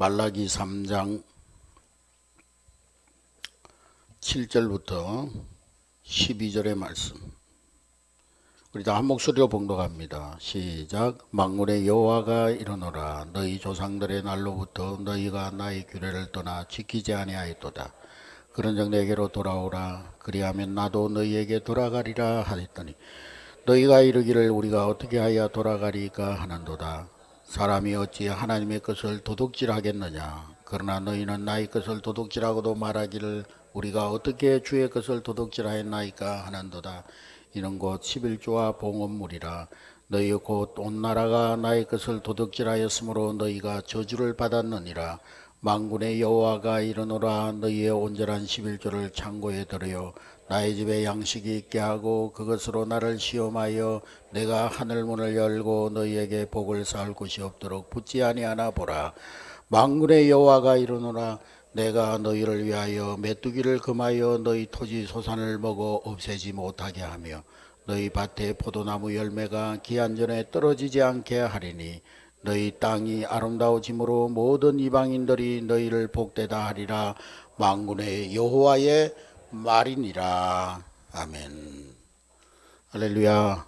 말라기 3장 7절부터 12절의 말씀. 우리 다 한 목소리로 봉독합니다. 시작. 만군의 여호와가 이르노라. 너희 조상들의 날로부터 너희가 나의 규례를 떠나 지키지 아니하였도다. 그런즉 내게로 돌아오라. 그리하면 나도 너희에게 돌아가리라 하였더니 너희가 이르기를 우리가 어떻게 하여 돌아가리까 하는도다. 사람이 어찌 하나님의 것을 도둑질하겠느냐. 그러나 너희는 나의 것을 도둑질하고도 말하기를 우리가 어떻게 주의 것을 도둑질하였나이까 하는도다. 이는 곧 11조와 봉헌물이라. 너희 곧 온 나라가 나의 것을 도둑질하였으므로 너희가 저주를 받았느니라. 만군의 여호와가 이르노라. 너희의 온전한 11조를 창고에 들여 나의 집에 양식이 있게 하고 그것으로 나를 시험하여 내가 하늘문을 열고 너희에게 복을 쌓을 곳이 없도록 붙지 아니하나 보라. 만군의 여호와가 이르노라. 내가 너희를 위하여 메뚜기를 금하여 너희 토지 소산을 먹어 없애지 못하게 하며 너희 밭에 포도나무 열매가 기한 전에 떨어지지 않게 하리니 너희 땅이 아름다워짐으로 모든 이방인들이 너희를 복되다 하리라. 만군의 여호와의 말이니라. 아멘. 할렐루야.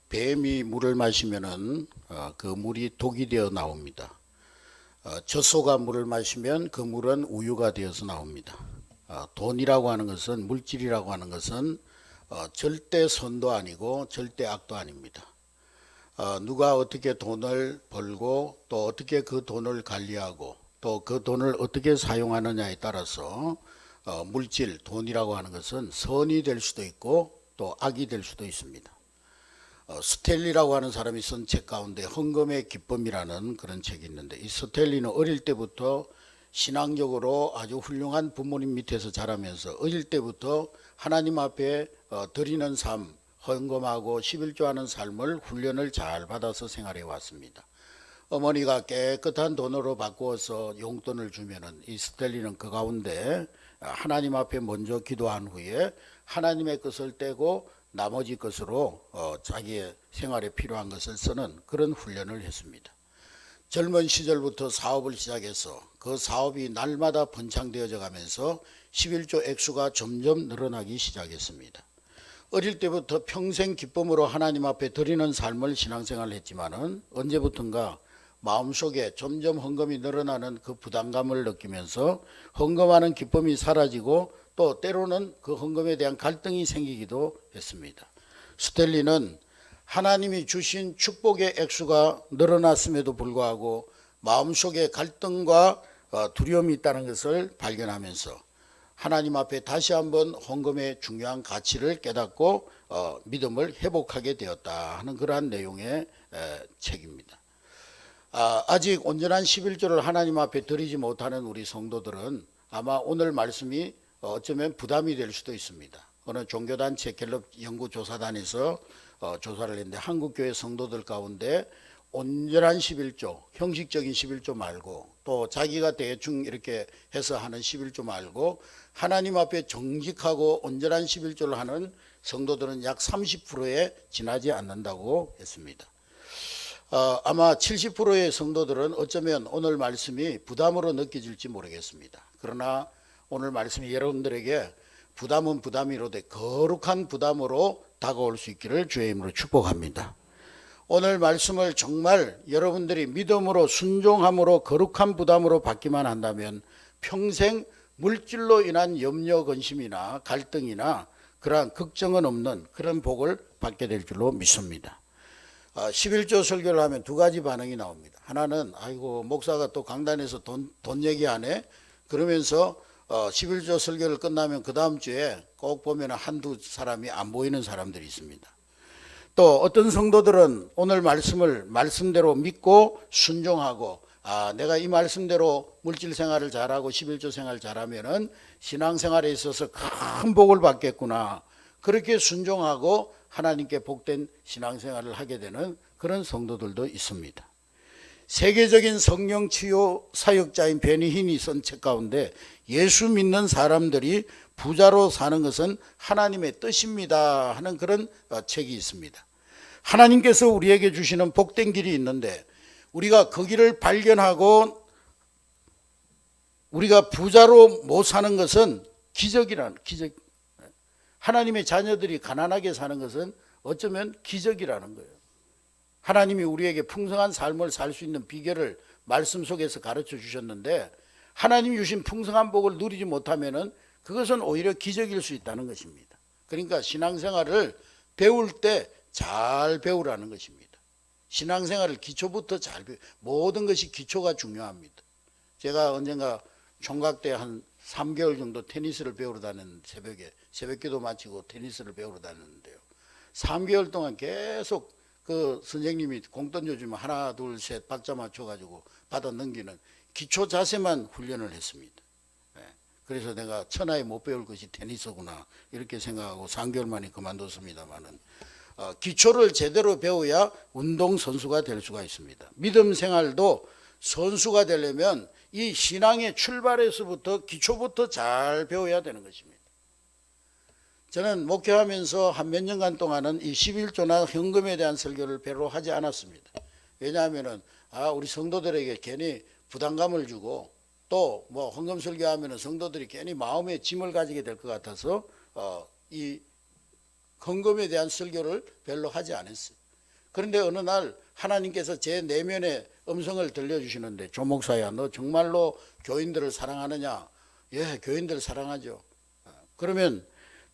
뱀이 물을 마시면은 그 물이 독이 되어 나옵니다. 젖소가 물을 마시면 그 물은 우유가 되어서 나옵니다. 돈이라고 하는 것은, 물질이라고 하는 것은 절대 선도 아니고 절대 악도 아닙니다. 누가 어떻게 돈을 벌고 또 어떻게 그 돈을 관리하고 또 그 돈을 어떻게 사용하느냐에 따라서 물질, 돈이라고 하는 것은 선이 될 수도 있고 또 악이 될 수도 있습니다. 스탠리라고 하는 사람이 쓴 책 가운데 헌금의 기쁨이라는 그런 책이 있는데, 이 스탠리는 어릴 때부터 신앙적으로 아주 훌륭한 부모님 밑에서 자라면서 어릴 때부터 하나님 앞에 드리는 삶, 헌금하고 11조하는 삶을 훈련을 잘 받아서 생활해 왔습니다. 어머니가 깨끗한 돈으로 바꾸어서 용돈을 주면은 이 스탠리는 그 가운데 하나님 앞에 먼저 기도한 후에 하나님의 것을 떼고 나머지 것으로 자기의 생활에 필요한 것을 쓰는 그런 훈련을 했습니다. 젊은 시절부터 사업을 시작해서 그 사업이 날마다 번창되어져 가면서 11조 액수가 점점 늘어나기 시작했습니다. 어릴 때부터 평생 기쁨으로 하나님 앞에 드리는 삶을 신앙생활을 했지만은 언제부턴가 마음속에 점점 헌금이 늘어나는 그 부담감을 느끼면서 헌금하는 기쁨이 사라지고 또 때로는 그 헌금에 대한 갈등이 생기기도 했습니다. 스탠리는 하나님이 주신 축복의 액수가 늘어났음에도 불구하고 마음속에 갈등과 두려움이 있다는 것을 발견하면서 하나님 앞에 다시 한번 헌금의 중요한 가치를 깨닫고 믿음을 회복하게 되었다 하는 그러한 내용의 책입니다. 아직 온전한 11조를 하나님 앞에 드리지 못하는 우리 성도들은 아마 오늘 말씀이 어쩌면 부담이 될 수도 있습니다. 어느 종교단체 갤럽 연구조사단에서 조사를 했는데 한국교회 성도들 가운데 온전한 11조, 형식적인 11조 말고 또 자기가 대충 이렇게 해서 하는 11조 말고 하나님 앞에 정직하고 온전한 11조를 하는 성도들은 약 30%에 지나지 않는다고 했습니다. 아마 70%의 성도들은 어쩌면 오늘 말씀이 부담으로 느껴질지 모르겠습니다. 그러나 오늘 말씀이 여러분들에게 부담은 부담이로되 거룩한 부담으로 다가올 수 있기를 주의 이름으로 축복합니다. 오늘 말씀을 정말 여러분들이 믿음으로 순종함으로 거룩한 부담으로 받기만 한다면 평생 물질로 인한 염려, 근심이나 갈등이나 그러한 걱정은 없는 그런 복을 받게 될 줄로 믿습니다. 11조 설교를 하면 두 가지 반응이 나옵니다. 하나는 아이고 목사가 또 강단에서 돈 얘기하네 그러면서 11조 설교를 끝나면 그 다음 주에 꼭 보면 한두 사람이 안 보이는 사람들이 있습니다. 또 어떤 성도들은 오늘 말씀을 말씀대로 믿고 순종하고 내가 이 말씀대로 물질 생활을 잘하고 11조 생활을 잘하면은 신앙생활에 있어서 큰 복을 받겠구나. 그렇게 순종하고 하나님께 복된 신앙생활을 하게 되는 그런 성도들도 있습니다. 세계적인 성령 치유 사역자인 베니 힌이 쓴 책 가운데 예수 믿는 사람들이 부자로 사는 것은 하나님의 뜻입니다 하는 그런 책이 있습니다. 하나님께서 우리에게 주시는 복된 길이 있는데 우리가 거기를 발견하고 우리가 부자로 못 사는 것은 기적. 하나님의 자녀들이 가난하게 사는 것은 어쩌면 기적이라는 거예요. 하나님이 우리에게 풍성한 삶을 살 수 있는 비결을 말씀 속에서 가르쳐 주셨는데 하나님이 주신 풍성한 복을 누리지 못하면은 그것은 오히려 기적일 수 있다는 것입니다. 그러니까 신앙생활을 배울 때 잘 배우라는 것입니다. 신앙생활을 기초부터 잘 모든 것이 기초가 중요합니다. 제가 언젠가 총각 때 한 3개월 정도 테니스를 배우러 다녔는데 새벽기도 마치고 테니스를 배우러 다녔는데요. 3개월 동안 계속 그 선생님이 공 던져주면 하나 둘 셋 박자 맞춰가지고 받아 넘기는 기초 자세만 훈련을 했습니다. 그래서 내가 천하에 못 배울 것이 테니스구나 이렇게 생각하고 3개월 만에 그만뒀습니다만은 기초를 제대로 배워야 운동선수가 될 수가 있습니다. 믿음 생활도 선수가 되려면 이 신앙의 출발에서부터 기초부터 잘 배워야 되는 것입니다. 저는 목회하면서 한 몇 년간 동안은 이 11조나 헌금에 대한 설교를 별로 하지 않았습니다. 왜냐하면은 우리 성도들에게 괜히 부담감을 주고 또 뭐 헌금 설교하면은 성도들이 괜히 마음에 짐을 가지게 될 것 같아서 이 헌금에 대한 설교를 별로 하지 않았어요. 그런데 어느 날 하나님께서 제 내면의 음성을 들려주시는데 조 목사야 너 정말로 교인들을 사랑하느냐? 예, 교인들을 사랑하죠. 그러면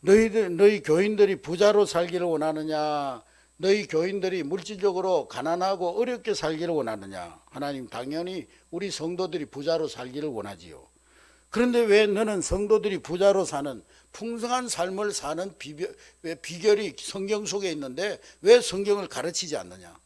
너희 교인들이 부자로 살기를 원하느냐? 너희 교인들이 물질적으로 가난하고 어렵게 살기를 원하느냐? 하나님 당연히 우리 성도들이 부자로 살기를 원하지요. 그런데 왜 너는 성도들이 부자로 사는 풍성한 삶을 사는 비결이 성경 속에 있는데 왜 성경을 가르치지 않느냐?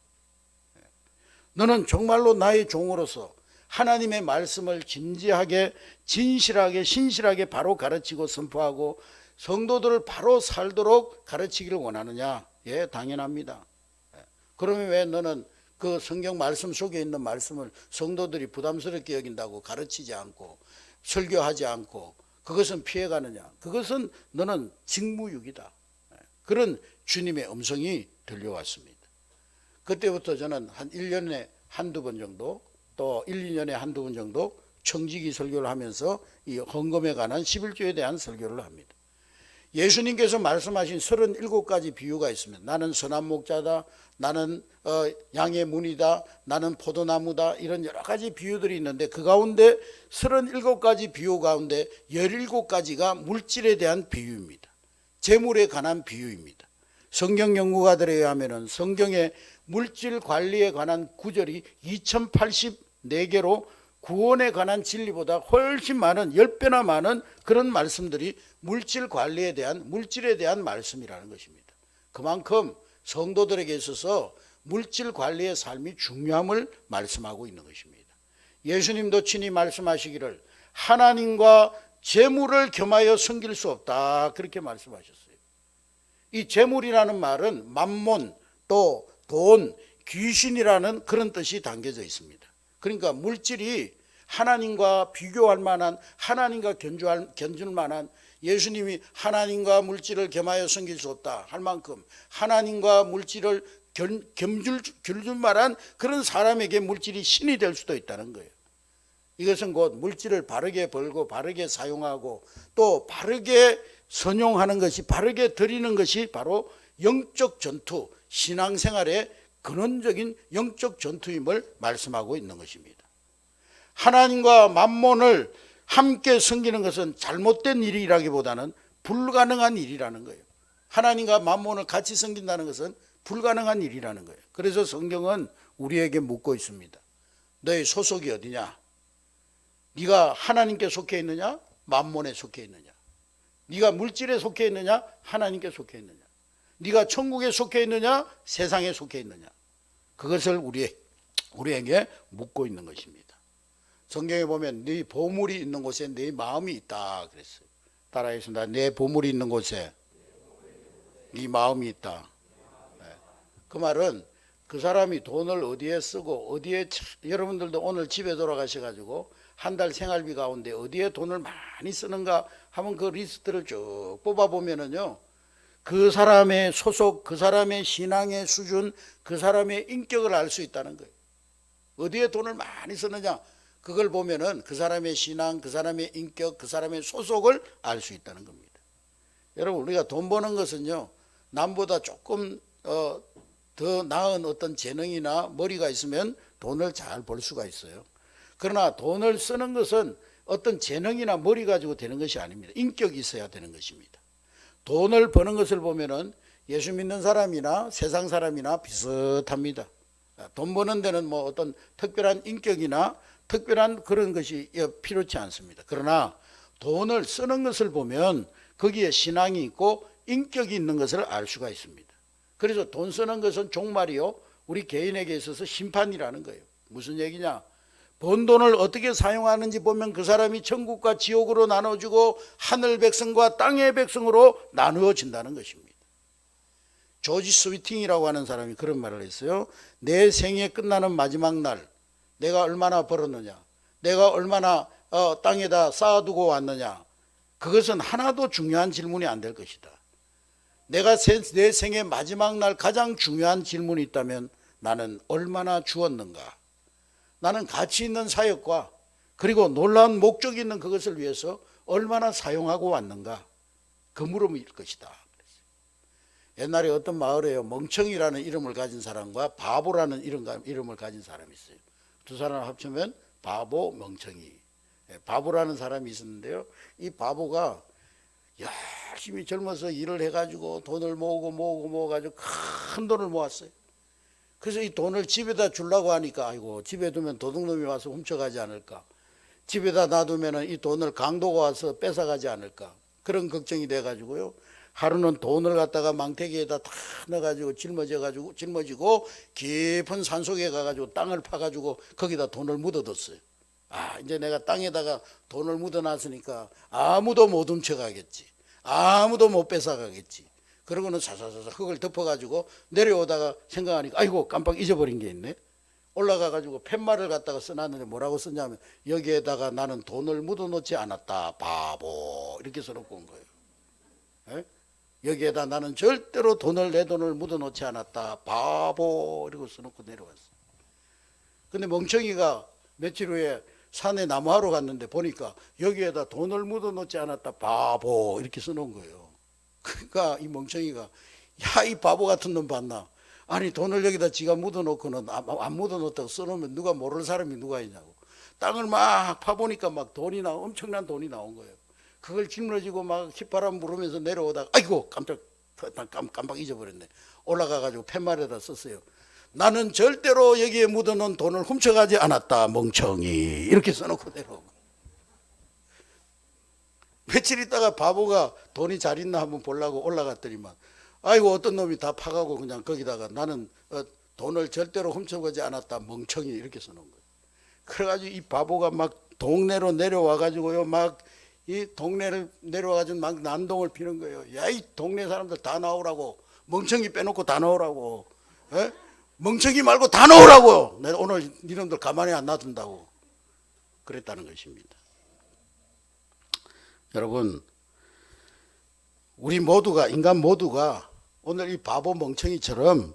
너는 정말로 나의 종으로서 하나님의 말씀을 진지하게 진실하게 신실하게 바로 가르치고 선포하고 성도들을 바로 살도록 가르치기를 원하느냐? 예, 당연합니다. 그러면 왜 너는 그 성경 말씀 속에 있는 말씀을 성도들이 부담스럽게 여긴다고 가르치지 않고 설교하지 않고 그것은 피해가느냐? 그것은 너는 직무유기다. 그런 주님의 음성이 들려왔습니다. 그때부터 저는 한 1년에 한두 번 정도 또 1, 2년에 한두 번 정도 청지기 설교를 하면서 이 헌금에 관한 11조에 대한 설교를 합니다. 예수님께서 말씀하신 37가지 비유가 있습니다. 나는 선한 목자다. 나는 양의 문이다. 나는 포도나무다. 이런 여러 가지 비유들이 있는데 그 가운데 37가지 비유 가운데 17가지가 물질에 대한 비유입니다. 재물에 관한 비유입니다. 성경 연구가들에 의하면 성경의 물질 관리에 관한 구절이 2084개로 구원에 관한 진리보다 훨씬 많은 10배나 많은 그런 말씀들이 물질 관리에 대한 물질에 대한 말씀이라는 것입니다. 그만큼 성도들에게 있어서 물질 관리의 삶이 중요함을 말씀하고 있는 것입니다. 예수님도 친히 말씀하시기를 하나님과 재물을 겸하여 섬길 수 없다 그렇게 말씀하셨어요. 이 재물이라는 말은 만몬 또 돈, 귀신이라는 그런 뜻이 담겨져 있습니다. 그러니까 물질이 하나님과 비교할 만한 하나님과 견줄 만한 예수님이 하나님과 물질을 겸하여 섬길 수 없다 할 만큼 하나님과 물질을 겸줄 만한 그런 사람에게 물질이 신이 될 수도 있다는 거예요. 이것은 곧 물질을 바르게 벌고 바르게 사용하고 또 바르게 선용하는 것이 바르게 드리는 것이 바로 영적 전투 신앙생활의 근원적인 영적 전투임을 말씀하고 있는 것입니다. 하나님과 만몬을 함께 섬기는 것은 잘못된 일이라기보다는 불가능한 일이라는 거예요. 하나님과 만몬을 같이 섬긴다는 것은 불가능한 일이라는 거예요. 그래서 성경은 우리에게 묻고 있습니다. 너의 소속이 어디냐? 네가 하나님께 속해 있느냐? 만몬에 속해 있느냐? 네가 물질에 속해 있느냐? 하나님께 속해 있느냐? 네가 천국에 속해 있느냐? 세상에 속해 있느냐? 그것을 우리에게 묻고 있는 것입니다. 성경에 보면 네 보물이 있는 곳에 네 마음이 있다 그랬어요. 따라하겠습니다. 내 보물이 있는 곳에 네 마음이 있다. 그 말은 그 사람이 돈을 어디에 쓰고 어디에 여러분들도 오늘 집에 돌아가셔가지고 한 달 생활비 가운데 어디에 돈을 많이 쓰는가 하면 그 리스트를 쭉 뽑아보면은요. 그 사람의 소속, 그 사람의 신앙의 수준, 그 사람의 인격을 알 수 있다는 거예요. 어디에 돈을 많이 쓰느냐, 그걸 보면은 그 사람의 신앙, 그 사람의 인격, 그 사람의 소속을 알 수 있다는 겁니다. 여러분, 우리가 돈 버는 것은요, 남보다 조금 더 나은 어떤 재능이나 머리가 있으면 돈을 잘 벌 수가 있어요. 그러나 돈을 쓰는 것은 어떤 재능이나 머리 가지고 되는 것이 아닙니다. 인격이 있어야 되는 것입니다. 돈을 버는 것을 보면은 예수 믿는 사람이나 세상 사람이나 비슷합니다. 돈 버는 데는 뭐 어떤 특별한 인격이나 특별한 그런 것이 필요치 않습니다. 그러나 돈을 쓰는 것을 보면 거기에 신앙이 있고 인격이 있는 것을 알 수가 있습니다. 그래서 돈 쓰는 것은 종말이요, 우리 개인에게 있어서 심판이라는 거예요. 무슨 얘기냐? 번 돈을 어떻게 사용하는지 보면 그 사람이 천국과 지옥으로 나눠지고 하늘 백성과 땅의 백성으로 나누어진다는 것입니다. 조지 스위팅이라고 하는 사람이 그런 말을 했어요. 내 생에 끝나는 마지막 날 내가 얼마나 벌었느냐, 내가 얼마나 땅에다 쌓아두고 왔느냐, 그것은 하나도 중요한 질문이 안 될 것이다. 내가 내 생의 마지막 날 가장 중요한 질문이 있다면 나는 얼마나 주었는가, 나는 가치 있는 사역과 그리고 놀라운 목적이 있는 그것을 위해서 얼마나 사용하고 왔는가, 그 물음일 것이다. 옛날에 어떤 마을에요, 멍청이라는 이름을 가진 사람과 바보라는 이름을 가진 사람이 있어요. 두 사람 합치면 바보, 멍청이. 바보라는 사람이 있었는데요, 이 바보가 열심히 젊어서 일을 해가지고 돈을 모으가지고 큰 돈을 모았어요. 그래서 이 돈을 집에다 주려고 하니까 아이고, 집에 두면 도둑놈이 와서 훔쳐가지 않을까, 집에다 놔두면 이 돈을 강도가 와서 뺏어가지 않을까, 그런 걱정이 돼가지고요, 하루는 돈을 갖다가 망태기에다 다 넣어가지고 짊어지고 깊은 산속에 가가지고 땅을 파가지고 거기다 돈을 묻어뒀어요. 이제 내가 땅에다가 돈을 묻어놨으니까 아무도 못 훔쳐가겠지, 아무도 못 뺏어가겠지. 그러고는 사사사사 흙을 덮어가지고 내려오다가 생각하니까 아이고, 깜빡 잊어버린 게 있네. 올라가가지고 팻말을 갖다가 써놨는데 뭐라고 썼냐면, 여기에다가 나는 돈을 묻어놓지 않았다 바보, 이렇게 써놓고 온 거예요. 에? 여기에다 나는 절대로 내 돈을 묻어놓지 않았다 바보, 이러고 써놓고 내려왔어. 근데 멍청이가 며칠 후에 산에 나무하러 갔는데 보니까 여기에다 돈을 묻어놓지 않았다 바보, 이렇게 써놓은 거예요. 그러니까 이 멍청이가, 야, 이 바보 같은 놈 봤나? 아니, 돈을 여기다 지가 묻어놓고는 안 묻어놓다고 써놓으면 누가 모를 사람이 누가 있냐고. 땅을 막 파보니까 막 엄청난 돈이 나온 거예요. 그걸 짊어지고 막 휘파람 부르면서 내려오다가 아이고, 깜빡 잊어버렸네. 올라가가지고 팻말에다 썼어요. 나는 절대로 여기에 묻어놓은 돈을 훔쳐가지 않았다 멍청이, 이렇게 써놓고 내려오고. 며칠 있다가 바보가 돈이 잘 있나 한번 보려고 올라갔더니만 아이고, 어떤 놈이 다 파가고 그냥 거기다가 나는 돈을 절대로 훔쳐가지 않았다 멍청이, 이렇게 써놓은 거예요. 그래가지고 이 바보가 막 동네로 내려와가지고요, 막 이 동네를 내려와가지고 막 난동을 피는 거예요. 야, 이 동네 사람들 다 나오라고, 멍청이 빼놓고 다 나오라고, 에? 멍청이 말고 다 나오라고, 내가 오늘 이놈들 가만히 안 놔둔다고 그랬다는 것입니다. 여러분, 우리 모두가, 인간 모두가 오늘 이 바보 멍청이처럼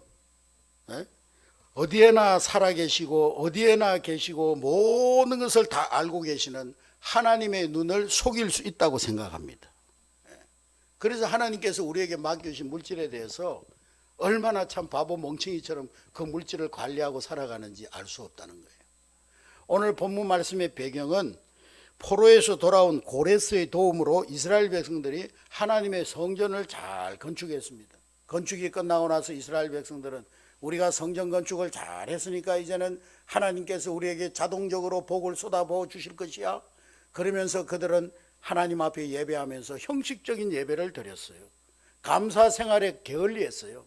어디에나 살아계시고 어디에나 계시고 모든 것을 다 알고 계시는 하나님의 눈을 속일 수 있다고 생각합니다. 그래서 하나님께서 우리에게 맡겨주신 물질에 대해서 얼마나 참 바보 멍청이처럼 그 물질을 관리하고 살아가는지 알 수 없다는 거예요. 오늘 본문 말씀의 배경은 포로에서 돌아온 고레스의 도움으로 이스라엘 백성들이 하나님의 성전을 잘 건축했습니다. 건축이 끝나고 나서 이스라엘 백성들은 우리가 성전 건축을 잘 했으니까 이제는 하나님께서 우리에게 자동적으로 복을 쏟아부어 주실 것이야, 그러면서 그들은 하나님 앞에 예배하면서 형식적인 예배를 드렸어요. 감사 생활에 게을리했어요.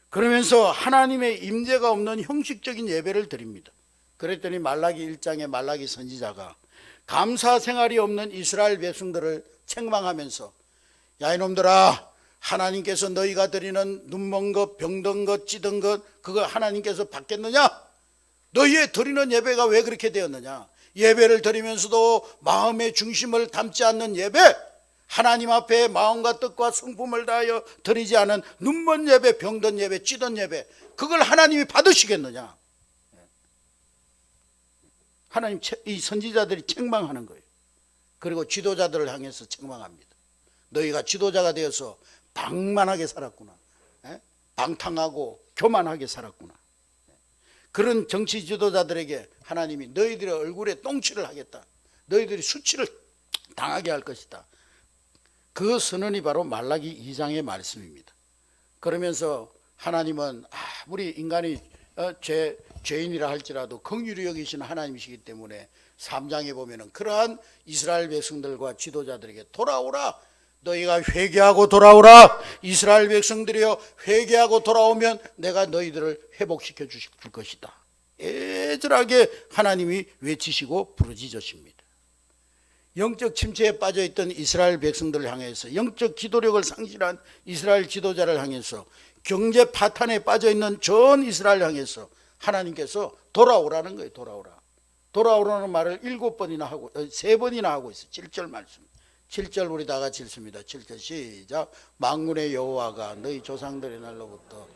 그러면서 하나님의 임재가 없는 형식적인 예배를 드립니다. 그랬더니 말라기 1장의 말라기 선지자가 감사 생활이 없는 이스라엘 백성들을 책망하면서, 야, 이놈들아, 하나님께서 너희가 드리는 눈먼 것, 병든 것, 찌든 것, 그거 하나님께서 받겠느냐? 너희의 드리는 예배가 왜 그렇게 되었느냐? 예배를 드리면서도 마음의 중심을 담지 않는 예배, 하나님 앞에 마음과 뜻과 성품을 다하여 드리지 않은 눈먼 예배, 병든 예배, 찌든 예배, 그걸 하나님이 받으시겠느냐? 하나님 이 선지자들이 책망하는 거예요. 그리고 지도자들을 향해서 책망합니다. 너희가 지도자가 되어서 방만하게 살았구나. 방탕하고 교만하게 살았구나. 그런 정치 지도자들에게 하나님이 너희들의 얼굴에 똥칠을 하겠다. 너희들이 수치를 당하게 할 것이다. 그 선언이 바로 말라기 2장의 말씀입니다. 그러면서 하나님은 아무리 인간이 죄인이라 할지라도 긍휼히 여기시는 하나님이시기 때문에 3장에 보면은 그러한 이스라엘 백성들과 지도자들에게 돌아오라. 너희가 회개하고 돌아오라. 이스라엘 백성들이여 회개하고 돌아오면 내가 너희들을 회복시켜 주실 것이다. 애절하게 하나님이 외치시고 부르짖으십니다. 영적 침체에 빠져있던 이스라엘 백성들을 향해서, 영적 기도력을 상실한 이스라엘 지도자를 향해서, 경제 파탄에 빠져있는 전 이스라엘 향해서 하나님께서 돌아오라는 거예요. 돌아오라는 말을 7번이나 하고 3번이나 하고 있어요. 7절 말씀. 7절 우리 다 같이 읽습니다. 7절 시작. 만군의 여호와가 너희 조상들의 날로부터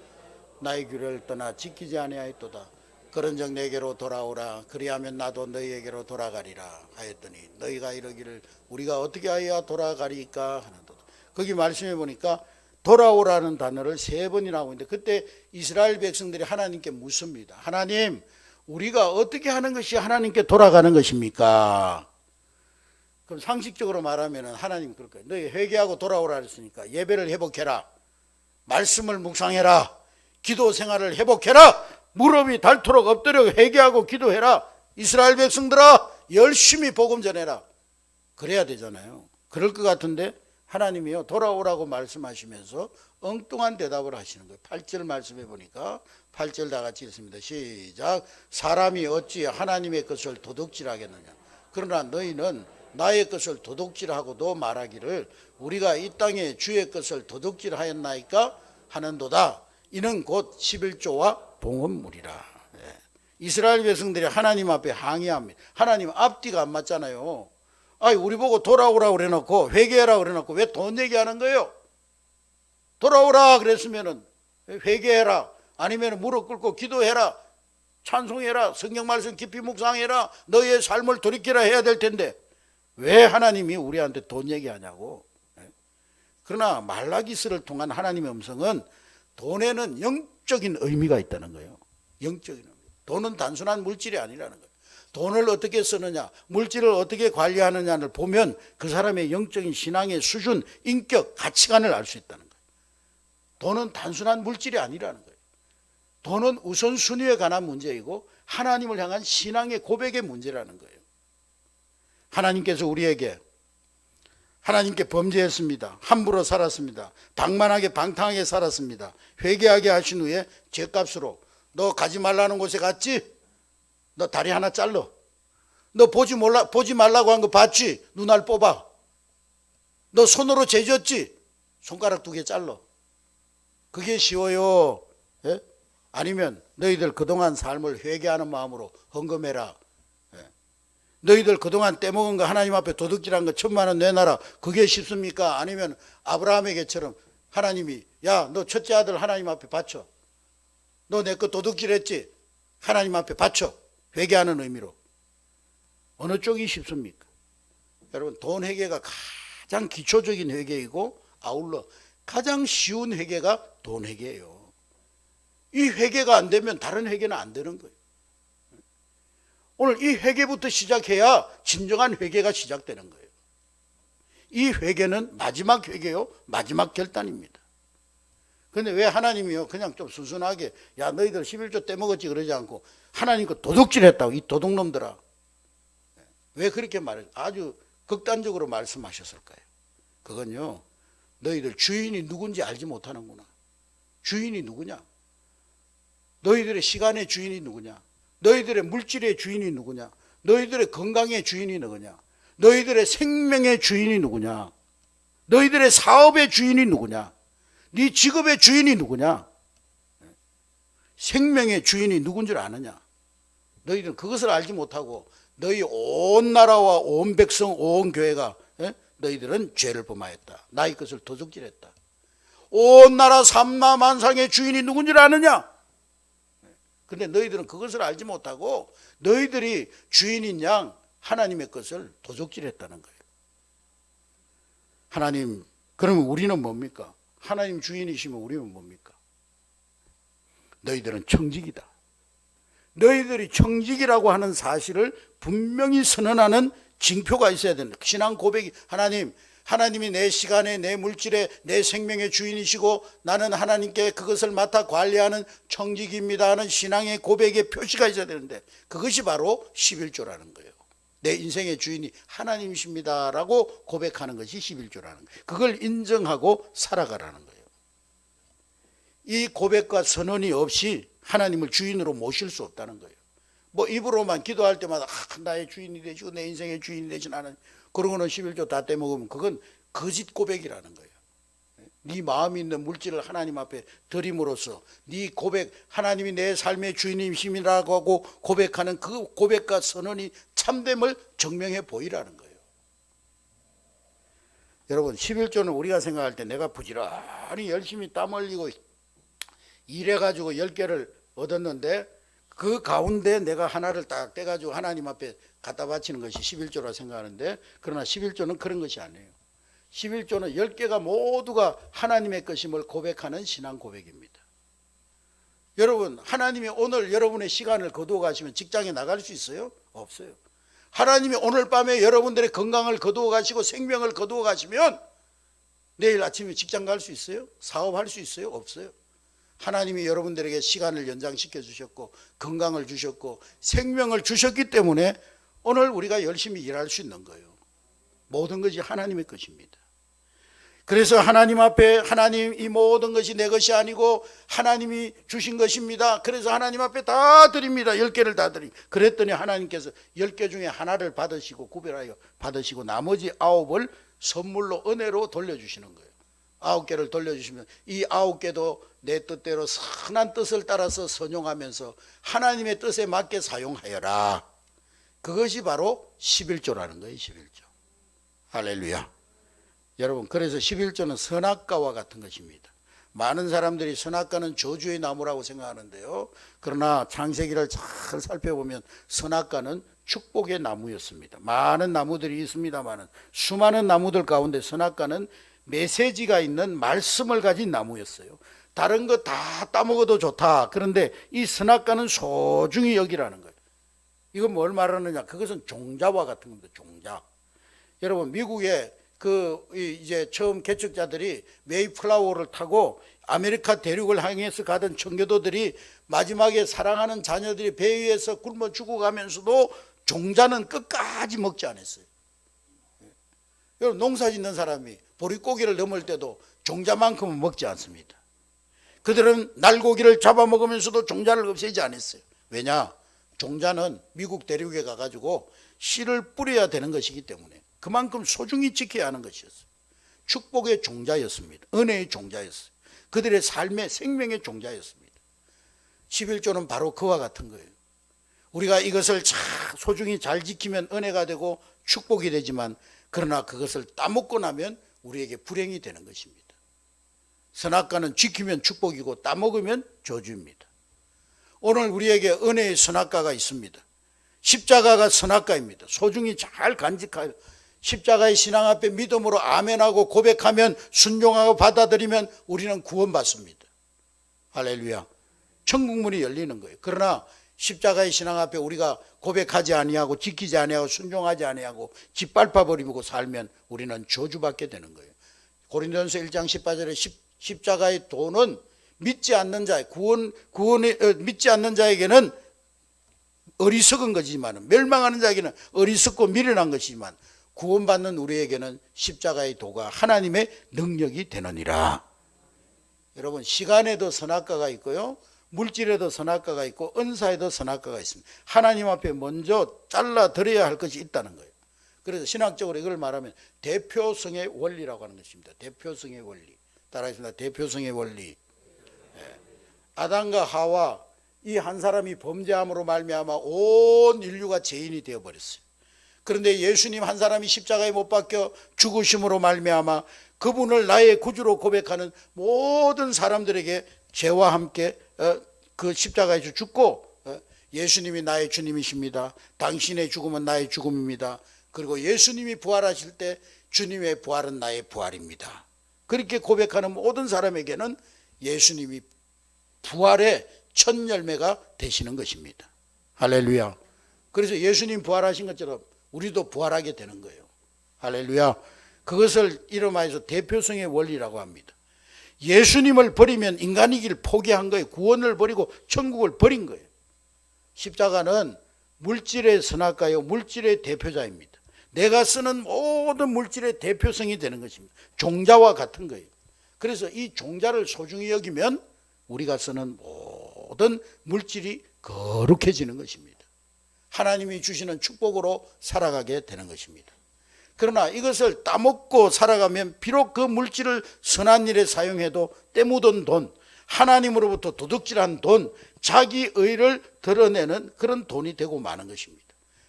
나의 규례를 떠나 지키지 아니하였도다. 그런즉 내게로 돌아오라. 그리하면 나도 너희에게로 돌아가리라 하였더니 너희가 이러기를 우리가 어떻게 하여야 돌아가리까 하는도다. 거기 말씀해 보니까 돌아오라는 단어를 3번이나 하고 있는데, 그때 이스라엘 백성들이 하나님께 묻습니다. 하나님, 우리가 어떻게 하는 것이 하나님께 돌아가는 것입니까? 그럼 상식적으로 말하면 하나님 그럴 거예요. 너희 회개하고 돌아오라 했으니까 예배를 회복해라. 말씀을 묵상해라. 기도 생활을 회복해라. 무릎이 닳도록 엎드려 회개하고 기도해라. 이스라엘 백성들아, 열심히 복음 전해라. 그래야 되잖아요. 그럴 것 같은데 하나님이요, 돌아오라고 말씀하시면서 엉뚱한 대답을 하시는 거예요. 8절 말씀해 보니까 8절 다 같이 읽습니다. 시작. 사람이 어찌 하나님의 것을 도둑질하겠느냐. 그러나 너희는 나의 것을 도둑질하고도 말하기를 우리가 이 땅에 주의 것을 도둑질하였나이까 하는도다. 이는 곧 11조와 봉헌물이라. 이스라엘 백성들이 하나님 앞에 항의합니다. 하나님 앞뒤가 안 맞잖아요. 우리 보고 돌아오라 그래놓고 회개하라 그래놓고 왜 돈 얘기하는 거예요? 돌아오라 그랬으면은 회개해라, 아니면 무릎 꿇고 기도해라, 찬송해라, 성경 말씀 깊이 묵상해라, 너의 삶을 돌이키라 해야 될 텐데 왜 하나님이 우리한테 돈 얘기하냐고. 그러나 말라기스를 통한 하나님의 음성은 돈에는 영적인 의미가 있다는 거예요. 영적인 의미. 돈은 단순한 물질이 아니라는 거예요. 돈을 어떻게 쓰느냐, 물질을 어떻게 관리하느냐를 보면 그 사람의 영적인 신앙의 수준, 인격, 가치관을 알 수 있다는 거예요. 돈은 단순한 물질이 아니라는 거예요. 돈은 우선순위에 관한 문제이고 하나님을 향한 신앙의 고백의 문제라는 거예요. 하나님께서 우리에게 하나님께 범죄했습니다. 함부로 살았습니다. 방만하게 방탕하게 살았습니다. 회개하게 하신 후에 죄값으로 너 가지 말라는 곳에 갔지? 너 다리 하나 잘라. 너 보지 말라고 한 거 봤지? 눈알 뽑아. 너 손으로 죄졌지? 손가락 2개 잘라. 그게 쉬워요? 예? 아니면 너희들 그동안 삶을 회개하는 마음으로 헌금해라. 예? 너희들 그동안 떼먹은 거 하나님 앞에 도둑질한 거 1,000,000원 내놔라. 그게 쉽습니까? 아니면 아브라함에게처럼 하나님이 야, 너 첫째 아들 하나님 앞에 바쳐. 너 내 거 도둑질했지? 하나님 앞에 바쳐. 회개하는 의미로. 어느 쪽이 쉽습니까? 여러분, 돈 회개가 가장 기초적인 회개이고 아울러 가장 쉬운 회개가 돈 회개예요. 이 회개가 안 되면 다른 회개는 안 되는 거예요. 오늘 이 회개부터 시작해야 진정한 회개가 시작되는 거예요. 이 회개는 마지막 회개요, 마지막 결단입니다. 그런데 왜 하나님이요 그냥 좀 순순하게 야 너희들 11조 떼먹었지 그러지 않고 하나님 거 도둑질했다고, 이 도둑놈들아. 왜 그렇게 말해요? 아주 극단적으로 말씀하셨을까요? 그건요, 너희들 주인이 누군지 알지 못하는구나. 주인이 누구냐? 너희들의 시간의 주인이 누구냐? 너희들의 물질의 주인이 누구냐? 너희들의 건강의 주인이 누구냐? 너희들의 생명의 주인이 누구냐? 너희들의 사업의 주인이 누구냐? 네 직업의 주인이 누구냐? 생명의 주인이 누군 줄 아느냐? 너희들은 그것을 알지 못하고 너희 온 나라와 온 백성 온 교회가 너희들은 죄를 범하였다. 나의 것을 도둑질했다. 온 나라 삼라만상의 주인이 누군 줄 아느냐? 근데 너희들은 그것을 알지 못하고 너희들이 주인인 양 하나님의 것을 도적질했다는 거예요. 하나님, 그러면 우리는 뭡니까? 하나님 주인이시면 우리는 뭡니까? 너희들은 청직이다. 너희들이 청직이라고 하는 사실을 분명히 선언하는 징표가 있어야 된다. 신앙 고백이 하나님이 내 시간에, 내 물질에, 내 생명의 주인이시고 나는 하나님께 그것을 맡아 관리하는 청직입니다 하는 신앙의 고백의 표시가 있어야 되는데 그것이 바로 11조라는 거예요. 내 인생의 주인이 하나님이십니다 라고 고백하는 것이 11조라는 거예요. 그걸 인정하고 살아가라는 거예요. 이 고백과 선언이 없이 하나님을 주인으로 모실 수 없다는 거예요. 뭐 입으로만 기도할 때마다 나의 주인이 되시고 내 인생의 주인이 되신 하나님, 그러고는 11조 다 떼먹으면 그건 거짓 고백이라는 거예요. 네 마음이 있는 물질을 하나님 앞에 드림으로써 네 고백, 하나님이 내 삶의 주인이심이라고 하고 고백하는 그 고백과 선언이 참됨을 증명해 보이라는 거예요. 여러분, 11조는 우리가 생각할 때 내가 부지런히 열심히 땀 흘리고 일해가지고 10개를 얻었는데 그 가운데 내가 하나를 딱 떼가지고 하나님 앞에 갖다 바치는 것이 11조라 생각하는데, 그러나 11조는 그런 것이 아니에요. 11조는 10개가 모두가 하나님의 것임을 고백하는 신앙 고백입니다. 여러분, 하나님이 오늘 여러분의 시간을 거두어 가시면 직장에 나갈 수 있어요? 없어요. 하나님이 오늘 밤에 여러분들의 건강을 거두어 가시고 생명을 거두어 가시면 내일 아침에 직장 갈 수 있어요? 사업할 수 있어요? 없어요. 하나님이 여러분들에게 시간을 연장시켜 주셨고 건강을 주셨고 생명을 주셨기 때문에 오늘 우리가 열심히 일할 수 있는 거예요. 모든 것이 하나님의 것입니다. 그래서 하나님 앞에 하나님 이 모든 것이 내 것이 아니고 하나님이 주신 것입니다. 그래서 하나님 앞에 다 드립니다. 10개를 다 드립니다. 그랬더니 하나님께서 10개 중에 하나를 받으시고 구별하여 받으시고 나머지 9을 선물로 은혜로 돌려주시는 거예요. 9개를 돌려주시면 이 9개도 내 뜻대로 선한 뜻을 따라서 선용하면서 하나님의 뜻에 맞게 사용하여라. 그것이 바로 11조라는 거예요. 11조. 할렐루야. 여러분, 그래서 11조는 선악과와 같은 것입니다. 많은 사람들이 선악과는 저주의 나무라고 생각하는데요, 그러나 창세기를 잘 살펴보면 선악과는 축복의 나무였습니다. 많은 나무들이 있습니다만 수많은 나무들 가운데 선악과는 메시지가 있는 말씀을 가진 나무였어요. 다른 거 다 따먹어도 좋다. 그런데 이 선악과는 소중히 여기라는 거예요. 이건 뭘 말하느냐? 그것은 종자와 같은 겁니다. 종자. 여러분, 미국에 이제 처음 개척자들이 메이플라워를 타고 아메리카 대륙을 향해서 가던 청교도들이 마지막에 사랑하는 자녀들이 배 위에서 굶어 죽어가면서도 종자는 끝까지 먹지 않았어요. 여러분, 농사 짓는 사람이 보릿고기를 넘을 때도 종자만큼은 먹지 않습니다. 그들은 날고기를 잡아먹으면서도 종자를 없애지 않았어요. 왜냐? 종자는 미국 대륙에 가가지고 씨를 뿌려야 되는 것이기 때문에 그만큼 소중히 지켜야 하는 것이었어요. 축복의 종자였습니다. 은혜의 종자였어요. 그들의 삶의 생명의 종자였습니다. 11조는 바로 그와 같은 거예요. 우리가 이것을 소중히 잘 지키면 은혜가 되고 축복이 되지만 그러나 그것을 따먹고 나면 우리에게 불행이 되는 것입니다. 선악과는 지키면 축복이고 따먹으면 저주입니다. 오늘 우리에게 은혜의 선악과가 있습니다. 십자가가 선악과입니다. 소중히 잘 간직하여 십자가의 신앙 앞에 믿음으로 아멘하고 고백하면 순종하고 받아들이면 우리는 구원받습니다. 할렐루야. 천국문이 열리는 거예요. 그러나 십자가의 신앙 앞에 우리가 고백하지 아니하고 지키지 아니하고 순종하지 아니하고 짓밟아 버리고 살면 우리는 저주받게 되는 거예요. 고린도전서 1장 18절에 십자가의 도는 믿지 않는 자, 믿지 않는 자에게는 어리석은 것이지만 멸망하는 자에게는 어리석고 미련한 것이지만 구원받는 우리에게는 십자가의 도가 하나님의 능력이 되느니라. 여러분, 시간에도 선악과가 있고요, 물질에도 선악과가 있고 은사에도 선악과가 있습니다. 하나님 앞에 먼저 잘라드려야 할 것이 있다는 거예요. 그래서 신학적으로 이걸 말하면 대표성의 원리라고 하는 것입니다. 대표성의 원리. 따라하겠습니다. 대표성의 원리. 아담과 하와 이 한 사람이 범죄함으로 말미암아 온 인류가 죄인이 되어버렸어요. 그런데 예수님 한 사람이 십자가에 못 박혀 죽으심으로 말미암아 그분을 나의 구주로 고백하는 모든 사람들에게 죄와 함께 그 십자가에서 죽고 예수님이 나의 주님이십니다. 당신의 죽음은 나의 죽음입니다. 그리고 예수님이 부활하실 때 주님의 부활은 나의 부활입니다. 그렇게 고백하는 모든 사람에게는 예수님이 부활의 첫 열매가 되시는 것입니다. 할렐루야. 그래서 예수님 부활하신 것처럼 우리도 부활하게 되는 거예요. 할렐루야. 그것을 이름하여서 대표성의 원리라고 합니다. 예수님을 버리면 인간이길 포기한 거예요. 구원을 버리고 천국을 버린 거예요. 십자가는 물질의 선악과요, 물질의 대표자입니다. 내가 쓰는 모든 물질의 대표성이 되는 것입니다. 종자와 같은 거예요. 그래서 이 종자를 소중히 여기면 우리가 쓰는 모든 물질이 거룩해지는 것입니다. 하나님이 주시는 축복으로 살아가게 되는 것입니다. 그러나 이것을 따먹고 살아가면 비록 그 물질을 선한 일에 사용해도 때묻은 돈, 하나님으로부터 도둑질한 돈, 자기 의를 드러내는 그런 돈이 되고 마는 것입니다.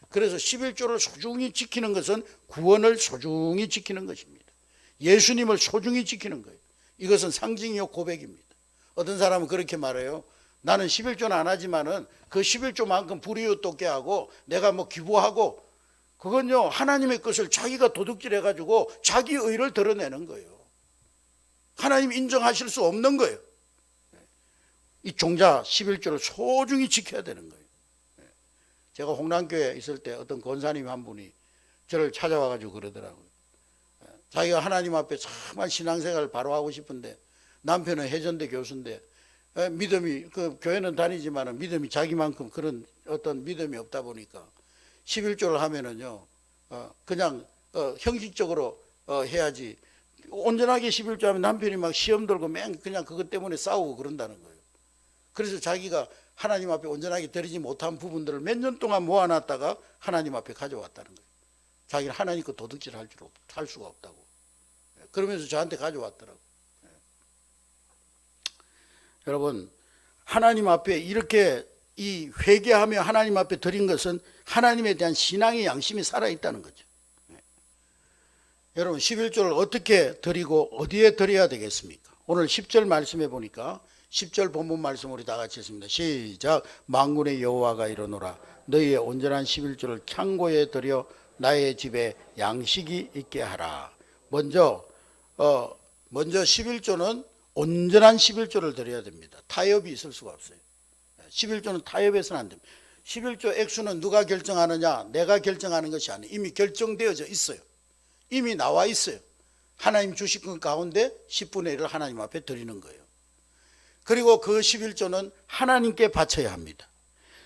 그래서 11조를 소중히 지키는 것은 구원을 소중히 지키는 것입니다. 예수님을 소중히 지키는 거예요. 이것은 상징이요 고백입니다. 어떤 사람은 그렇게 말해요. 나는 11조는 안 하지만은 그 11조만큼 불이웃 돕게 하고 내가 뭐 기부하고, 그건요 하나님의 것을 자기가 도둑질해 가지고 자기 의를 드러내는 거예요. 하나님 인정하실 수 없는 거예요. 이 종자 11조를 소중히 지켜야 되는 거예요. 제가 홍남교회에 있을 때 어떤 권사님 한 분이 저를 찾아와 가지고 그러더라고요. 자기가 하나님 앞에 정말 신앙생활을 바로 하고 싶은데 남편은 해전대 교수인데 믿음이, 그 교회는 다니지만 믿음이 자기만큼 그런 어떤 믿음이 없다 보니까 11조를 하면은요 그냥 형식적으로 해야지, 온전하게 11조 하면 남편이 막 시험 들고 맨 그냥 그것 때문에 싸우고 그런다는 거예요. 그래서 자기가 하나님 앞에 온전하게 드리지 못한 부분들을 몇 년 동안 모아놨다가 하나님 앞에 가져왔다는 거예요. 자기는 하나님 거 도둑질 할 수가 없다고. 그러면서 저한테 가져왔더라고요. 여러분, 하나님 앞에 이렇게 이 회개하며 하나님 앞에 드린 것은 하나님에 대한 신앙의 양심이 살아있다는 거죠. 여러분, 11조를 어떻게 드리고 어디에 드려야 되겠습니까? 오늘 10절 말씀해 보니까 10절 본문 말씀 우리 다 같이 했습니다. 시작. 만군의 여호와가 이르노라. 너희의 온전한 11조를 창고에 들여 나의 집에 양식이 있게 하라. 먼저 11조는 온전한 11조를 드려야 됩니다. 타협이 있을 수가 없어요. 11조는 타협해서는 안 됩니다. 11조 액수는 누가 결정하느냐? 내가 결정하는 것이 아니에요. 이미 결정되어져 있어요. 이미 나와 있어요. 하나님 주신 것 가운데 10분의 1을 하나님 앞에 드리는 거예요. 그리고 그 11조는 하나님께 바쳐야 합니다.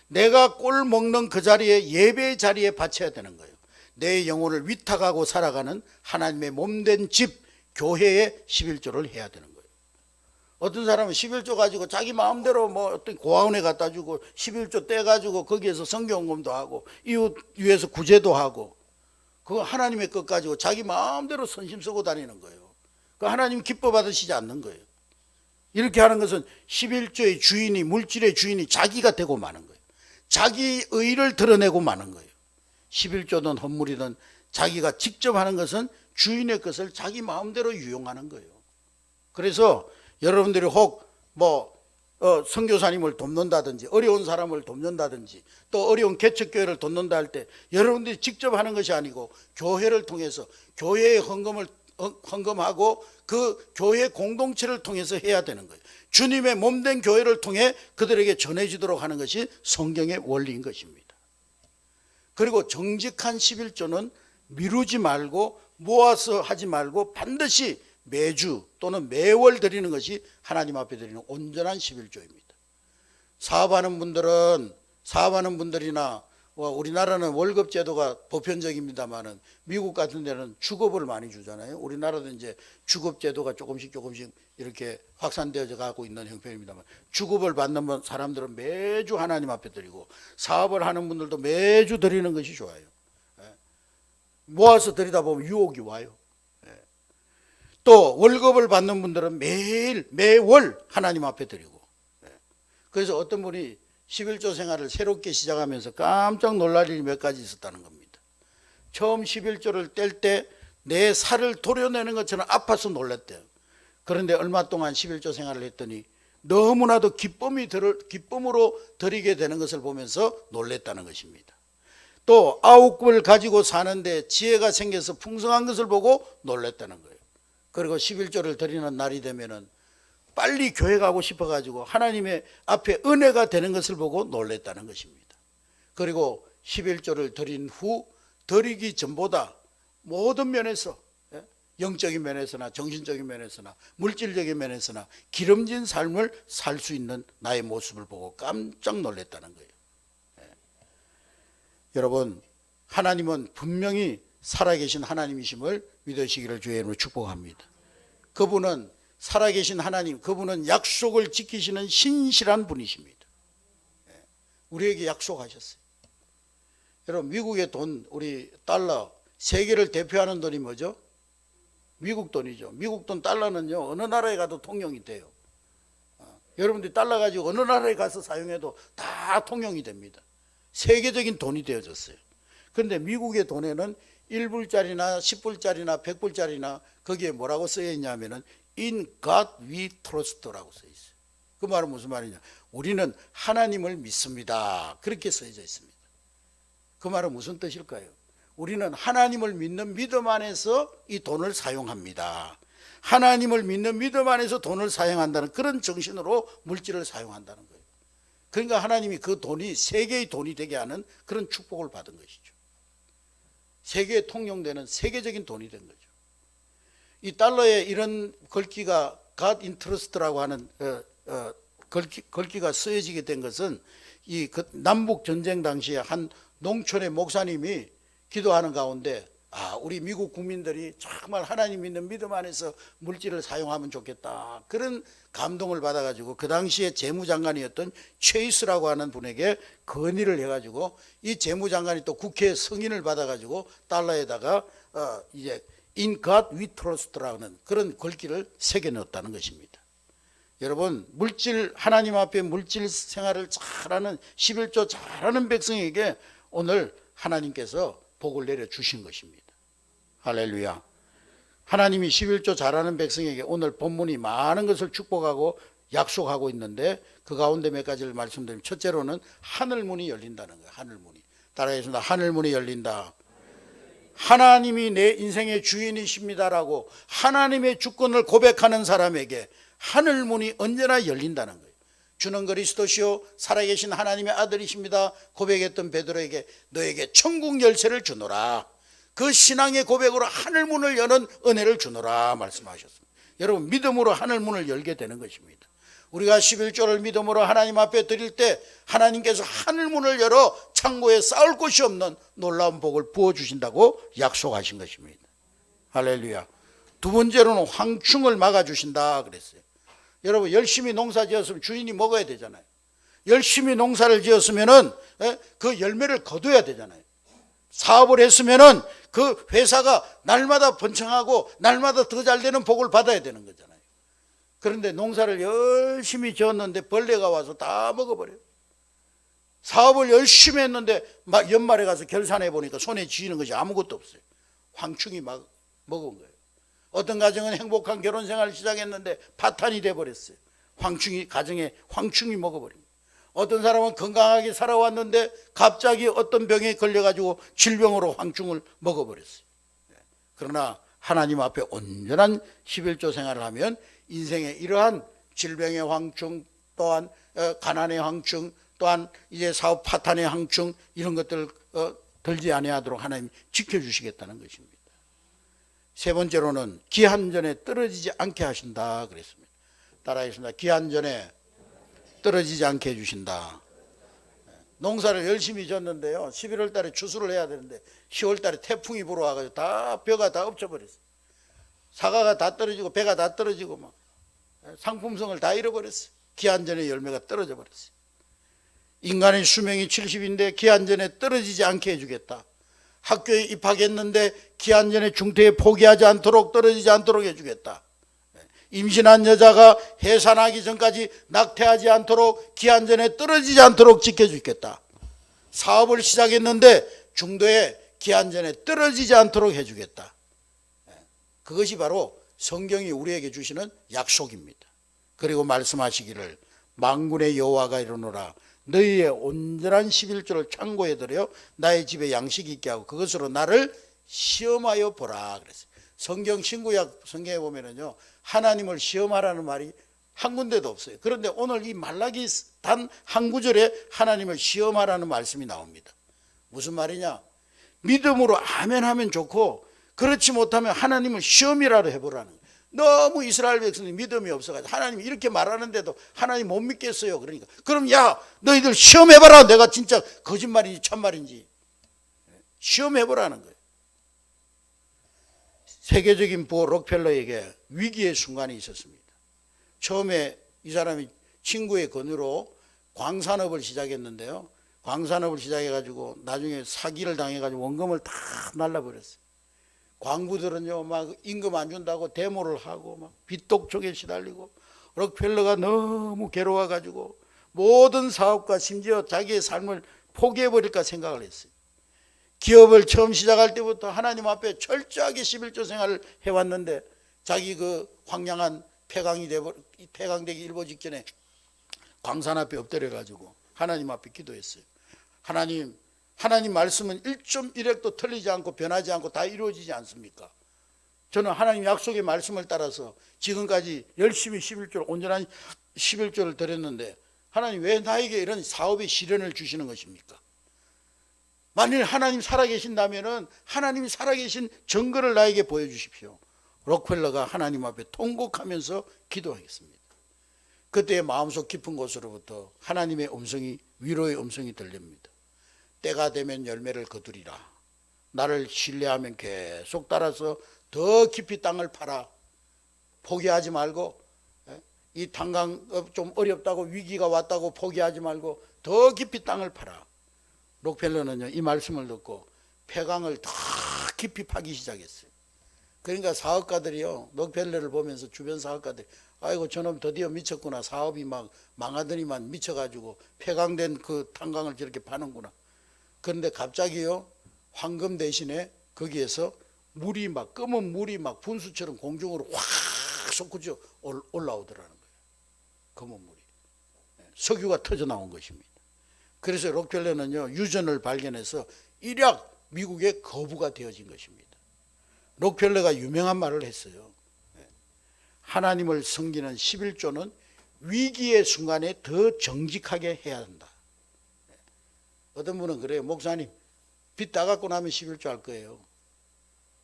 내가 꼴 먹는 그 자리에, 예배의 자리에 바쳐야 되는 거예요. 내 영혼을 위탁하고 살아가는 하나님의 몸된 집, 교회에 11조를 해야 되는 거예요. 어떤 사람은 11조 가지고 자기 마음대로 뭐 어떤 고아원에 갖다 주고 11조 떼가지고 거기에서 성경공도 하고 이웃 위해서 구제도 하고, 그거 하나님의 것 가지고 자기 마음대로 선심 쓰고 다니는 거예요. 그 하나님 기뻐 받으시지 않는 거예요. 이렇게 하는 것은 11조의 주인이, 물질의 주인이 자기가 되고 마는 거예요. 자기 의를 드러내고 마는 거예요. 11조든 헌물이든 자기가 직접 하는 것은 주인의 것을 자기 마음대로 유용하는 거예요. 그래서 여러분들이 혹 선교사님을 돕는다든지 어려운 사람을 돕는다든지 또 어려운 개척교회를 돕는다 할 때 여러분들이 직접 하는 것이 아니고 교회를 통해서 교회의 헌금하고 그 교회 공동체를 통해서 해야 되는 거예요. 주님의 몸된 교회를 통해 그들에게 전해지도록 하는 것이 성경의 원리인 것입니다. 그리고 정직한 11조는 미루지 말고 모아서 하지 말고 반드시 매주 또는 매월 드리는 것이 하나님 앞에 드리는 온전한 11조입니다. 사업하는 분들이나 우리나라는 월급 제도가 보편적입니다만은 미국 같은 데는 주급을 많이 주잖아요. 우리나라도 이제 주급 제도가 조금씩 이렇게 확산되어져 가고 있는 형편입니다만, 주급을 받는 사람들은 매주 하나님 앞에 드리고 사업을 하는 분들도 매주 드리는 것이 좋아요. 모아서 드리다 보면 유혹이 와요. 또 월급을 받는 분들은 매월 하나님 앞에 드리고, 그래서 어떤 분이 11조 생활을 새롭게 시작하면서 깜짝 놀랄 일이 몇 가지 있었다는 겁니다. 처음 11조를 뗄 때 내 살을 도려내는 것처럼 아파서 놀랐대요. 그런데 얼마 동안 11조 생활을 했더니 너무나도 기쁨으로 드리게 되는 것을 보면서 놀랬다는 것입니다. 또 9을 가지고 사는데 지혜가 생겨서 풍성한 것을 보고 놀랬다는 거예요. 그리고 11조를 드리는 날이 되면은 빨리 교회 가고 싶어가지고 하나님의 앞에 은혜가 되는 것을 보고 놀랬다는 것입니다. 그리고 11조를 드린 후 드리기 전보다 모든 면에서, 영적인 면에서나 정신적인 면에서나 물질적인 면에서나 기름진 삶을 살 수 있는 나의 모습을 보고 깜짝 놀랐다는 거예요. 여러분, 하나님은 분명히 살아계신 하나님이심을 믿으시기를 주의 이름으로 축복합니다. 그분은 살아계신 하나님, 그분은 약속을 지키시는 신실한 분이십니다. 우리에게 약속하셨어요. 여러분, 미국의 돈, 우리 달러, 세계를 대표하는 돈이 뭐죠? 미국 돈이죠. 미국 돈 달러는요, 어느 나라에 가도 통용이 돼요. 여러분들이 달러 가지고 어느 나라에 가서 사용해도 다 통용이 됩니다. 세계적인 돈이 되어졌어요. 그런데 미국의 돈에는 1불짜리나 10불짜리나 100불짜리나 거기에 뭐라고 쓰여 있냐면은 In God we trust라고 써 있어요. 그 말은 무슨 말이냐? 우리는 하나님을 믿습니다. 그렇게 써져 있습니다. 그 말은 무슨 뜻일까요? 우리는 하나님을 믿는 믿음 안에서 이 돈을 사용합니다. 하나님을 믿는 믿음 안에서 돈을 사용한다는 그런 정신으로 물질을 사용한다는 거예요. 그러니까 하나님이 그 돈이 세계의 돈이 되게 하는 그런 축복을 받은 것이죠. 세계에 통용되는 세계적인 돈이 된 거죠. 이 달러에 이런 글귀가 God Interest라고 하는 글귀가 쓰여지게 된 것은 이 남북 전쟁 당시에 한 농촌의 목사님이 기도하는 가운데 우리 미국 국민들이 정말 하나님 믿는 믿음 안에서 물질을 사용하면 좋겠다, 그런 감동을 받아가지고 그 당시에 재무장관이었던 체이스라고 하는 분에게 건의를 해가지고 이 재무장관이 또 국회 승인을 받아가지고 달러에다가 이제 In God we trust라는 그런 글귀를 새겨 넣었다는 것입니다. 여러분, 하나님 앞에 물질 생활을 잘하는 11조 잘하는 백성에게 오늘 하나님께서 복을 내려주신 것입니다. 할렐루야. 하나님이 11조 잘하는 백성에게 오늘 본문이 많은 것을 축복하고 약속하고 있는데 그 가운데 몇 가지를 말씀드리면, 첫째로는 하늘문이 열린다는 거예요. 하늘문이. 따라하겠습니다. 하늘문이 열린다. 하나님이 내 인생의 주인이십니다라고 하나님의 주권을 고백하는 사람에게 하늘문이 언제나 열린다는 거예요. 주는 그리스도시요 살아계신 하나님의 아들이십니다 고백했던 베드로에게 너에게 천국 열쇠를 주노라, 그 신앙의 고백으로 하늘문을 여는 은혜를 주노라 말씀하셨습니다. 여러분, 믿음으로 하늘문을 열게 되는 것입니다. 우리가 11조를 믿음으로 하나님 앞에 드릴 때 하나님께서 하늘문을 열어 창고에 쌓을 곳이 없는 놀라운 복을 부어주신다고 약속하신 것입니다. 할렐루야. 두 번째로는 황충을 막아주신다 그랬어요. 여러분, 열심히 농사 지었으면 주인이 먹어야 되잖아요. 열심히 농사를 지었으면은 그 열매를 거둬야 되잖아요. 사업을 했으면은 그 회사가 날마다 번창하고 날마다 더 잘 되는 복을 받아야 되는 거잖아요. 그런데 농사를 열심히 지었는데 벌레가 와서 다 먹어버려요. 사업을 열심히 했는데 연말에 가서 결산해 보니까 손에 쥐는 것이 아무것도 없어요. 황충이 막 먹은 거예요. 어떤 가정은 행복한 결혼 생활을 시작했는데 파탄이 돼버렸어요. 가정에 황충이 먹어버린 거예요. 어떤 사람은 건강하게 살아왔는데 갑자기 어떤 병에 걸려가지고 질병으로 황충을 먹어버렸어요. 그러나 하나님 앞에 온전한 11조 생활을 하면 인생의 이러한 질병의 황충, 또한 가난의 황충, 또한 이제 사업 파탄의 황충, 이런 것들 들지 아니하도록 하나님 지켜주시겠다는 것입니다. 세 번째로는 기한전에 떨어지지 않게 하신다 그랬습니다. 따라하겠습니다. 기한전에 떨어지지 않게 해주신다. 농사를 열심히 졌는데요, 11월 달에 추수를 해야 되는데 10월 달에 태풍이 불어와가지고 다 벼가 다 엎쳐버렸어요. 사과가 다 떨어지고 배가 다 떨어지고 막 상품성을 다 잃어버렸어요. 기한전에 열매가 떨어져 버렸어요. 인간의 수명이 70인데 기한전에 떨어지지 않게 해주겠다. 학교에 입학했는데 기한전에 중퇴에 포기하지 않도록, 떨어지지 않도록 해주겠다. 임신한 여자가 해산하기 전까지 낙태하지 않도록, 기한전에 떨어지지 않도록 지켜주겠다. 사업을 시작했는데 중도에 기한전에 떨어지지 않도록 해주겠다. 그것이 바로 성경이 우리에게 주시는 약속입니다. 그리고 말씀하시기를 만군의 여호와가 이르노라 너희의 온전한 11조를 창고에 들여 나의 집에 양식이 있게 하고 그것으로 나를 시험하여 보라 그랬어요. 성경 신구약 성경에 보면은요 하나님을 시험하라는 말이 한 군데도 없어요. 그런데 오늘 이 말라기 단 한 구절에 하나님을 시험하라는 말씀이 나옵니다. 무슨 말이냐? 믿음으로 아멘 하면 좋고 그렇지 못하면 하나님을 시험이라도 해보라는 거예요. 너무 이스라엘 백성이 믿음이 없어가지고 하나님 이렇게 말하는데도 하나님 못 믿겠어요. 그러니까 그럼 야 너희들 시험해봐라. 내가 진짜 거짓말인지 참말인지 시험해보라는 거예요. 세계적인 부호 록펠러에게 위기의 순간이 있었습니다. 처음에 이 사람이 친구의 권유로 광산업을 시작했는데요. 광산업을 시작해가지고 나중에 사기를 당해가지고 원금을 다 날라버렸어요. 광부들은요 막 임금 안 준다고 데모를 하고 막 빚독촉에 시달리고 록펠러가 너무 괴로워가지고 모든 사업과 심지어 자기의 삶을 포기해버릴까 생각을 했어요. 기업을 처음 시작할 때부터 하나님 앞에 철저하게 11조 생활을 해왔는데 자기 그 황량한 폐강되기 일보 직전에 광산 앞에 엎드려가지고 하나님 앞에 기도했어요. 하나님 말씀은 1.1핵도 틀리지 않고 변하지 않고 다 이루어지지 않습니까? 저는 하나님 약속의 말씀을 따라서 지금까지 열심히 11조를 온전한 11조를 드렸는데 하나님 왜 나에게 이런 사업의 시련을 주시는 것입니까? 만일 하나님 살아계신다면 하나님이 살아계신 증거를 나에게 보여주십시오. 록펠러가 하나님 앞에 통곡하면서 기도하겠습니다. 그때의 마음속 깊은 곳으로부터 하나님의 음성이 위로의 음성이 들립니다. 때가 되면 열매를 거두리라. 나를 신뢰하면 계속 따라서 더 깊이 땅을 팔아. 포기하지 말고 이 탄광업 좀 어렵다고 위기가 왔다고 포기하지 말고 더 깊이 땅을 팔아. 록펠러는요 이 말씀을 듣고 폐강을 더 깊이 파기 시작했어요. 그러니까 사업가들이요 록펠러를 보면서 주변 사업가들이 아이고 저놈 드디어 미쳤구나. 사업이 막 망하더니만 미쳐가지고 폐강된 그 탄광을 저렇게 파는구나. 그런데 갑자기요 황금 대신에 거기에서 물이 막 검은 물이 막 분수처럼 공중으로 확 솟구쳐 올라오더라는 거예요. 검은 물이 석유가 터져 나온 것입니다. 그래서 록펠러는요 유전을 발견해서 일약 미국의 거부가 되어진 것입니다. 록펠러가 유명한 말을 했어요. 하나님을 섬기는 11조는 위기의 순간에 더 정직하게 해야 한다. 어떤 분은 그래요. 목사님 빚 다 갚고 나면 11조 할 거예요.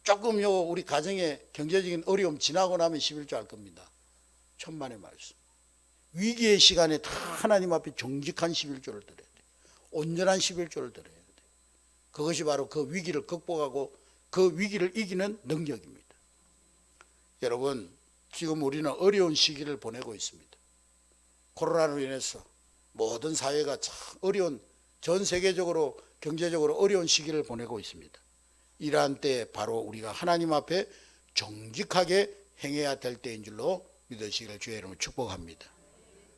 조금요 우리 가정에 경제적인 어려움 지나고 나면 11조 할 겁니다. 천만의 말씀. 위기의 시간에 다 하나님 앞에 정직한 11조를 드려야 돼요. 온전한 11조를 드려야 돼요. 그것이 바로 그 위기를 극복하고 그 위기를 이기는 능력입니다. 여러분 지금 우리는 어려운 시기를 보내고 있습니다. 코로나로 인해서 모든 사회가 참 어려운 전 세계적으로 경제적으로 어려운 시기를 보내고 있습니다. 이러한 때 바로 우리가 하나님 앞에 정직하게 행해야 될 때인 줄로 믿으시기를 주의 이름으로 축복합니다.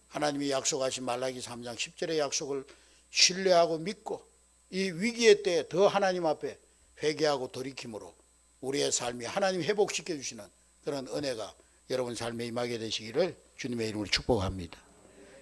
하나님이 약속하신 말라기 3장 10절의 약속을 신뢰하고 믿고 이 위기의 때에 더 하나님 앞에 회개하고 돌이킴으로 우리의 삶이 하나님 회복시켜 주시는 그런 은혜가 여러분 삶에 임하게 되시기를 주님의 이름으로 축복합니다.